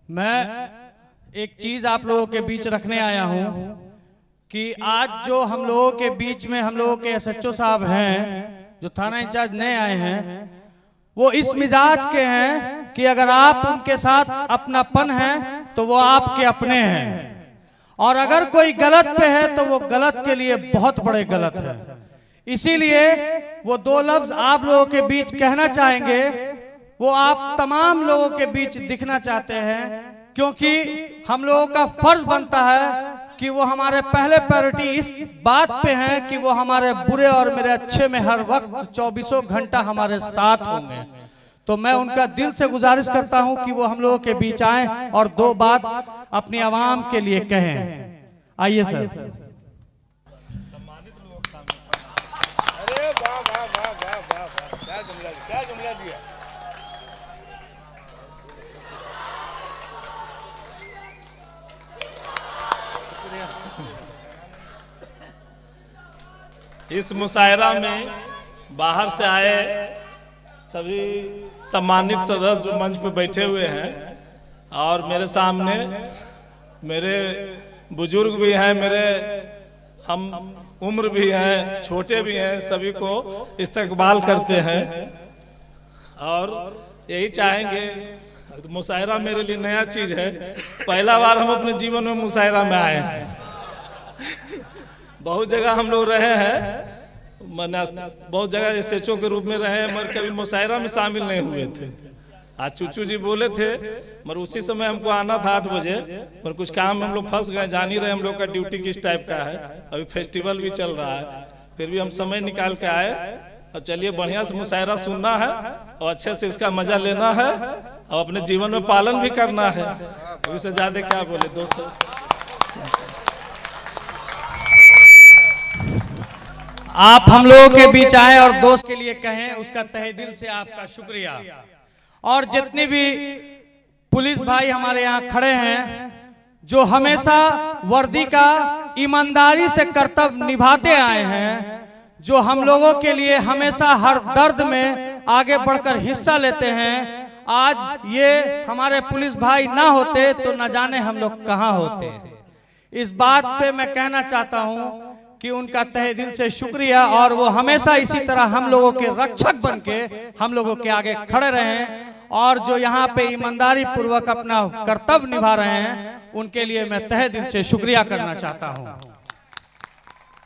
मैं एक चीज आप लोगों के बीच रखने आया हूं कि आज जो हम लोगों के बीच में हम लोगों के एसएचओ साहब हैं, जो थाना इंचार्ज नए आए हैं, वो इस मिजाज के हैं कि अगर आप उनके साथ अपनापन है तो वो आपके अपने हैं, और अगर कोई गलत पे है तो वो गलत के लिए बहुत बड़े गलत है। इसीलिए वो दो लफ्ज आप लोगों के बीच कहना चाहेंगे, वो आप तमाम लोगों के बीच दिखना चाहते हैं, क्योंकि हम लोगों का फर्ज बनता है कि वो हमारे पहले प्रायोरिटी इस बात पे है कि वो हमारे बुरे और मेरे अच्छे में हर वक्त 24 घंटा हमारे साथ होंगे। तो मैं उनका दिल से गुजारिश करता हूं कि वो हम लोगों के बीच आए और दो बात अपनी आवाम के लिए कहें। आइए सर। अरे वाह वाह वाह वाह वाह वाह, क्या जुमला दिया। इस मुशायरा में बाहर से आए सभी सम्मानित सदस्य जो मंच पे बैठे हुए हैं, और मेरे सामने मेरे बुजुर्ग भी हैं, मेरे हम उम्र भी हैं, छोटे भी हैं, सभी को इस्तकबाल करते हैं और यही चाहेंगे। मुशायरा मेरे लिए नया चीज है, पहला बार हम अपने जीवन में मुशायरा में आए हैं। बहुत जगह हम लोग रहे हैं, बहुत जगह एसएचओ के रूप में रहे हैं, मगर कभी मुशायरा में शामिल नहीं हुए थे। आज चूचू जी बोले थे, मगर उसी समय हमको आना था 8 बजे, पर कुछ काम हम लोग फंस गए। जान ही रहे हम लोग का ड्यूटी किस टाइप का है, अभी फेस्टिवल भी चल रहा है, फिर भी हम समय निकाल के आए। और चलिए बढ़िया से मुशायरा सुनना है और अच्छे से इसका मजा लेना है और अपने जीवन में पालन भी करना है। उससे ज्यादा क्या बोले दोस्तों। आप हम लोगों के बीच आए और दोस्त के लिए कहें, उसका तहे दिल से आपका शुक्रिया। और जितने भी पुलिस भाई हमारे यहाँ खड़े हैं, जो हमेशा वर्दी का ईमानदारी से कर्तव्य निभाते आए हैं, जो हम लोगों के लिए हमेशा हर दर्द में आगे बढ़कर हिस्सा लेते हैं, आज ये हमारे पुलिस भाई ना होते तो न जाने हम लोग कहाँ होते। इस बात पे मैं कहना चाहता हूँ कि उनका तहे दिल से शुक्रिया, और वो हमेशा इसी तरह हम लोगों के रक्षक बनके हम लोगों के आगे खड़े रहें, और जो यहाँ पे ईमानदारी पूर्वक अपना कर्तव्य निभा रहे हैं, उनके लिए मैं तहे दिल से शुक्रिया करना चाहता हूँ।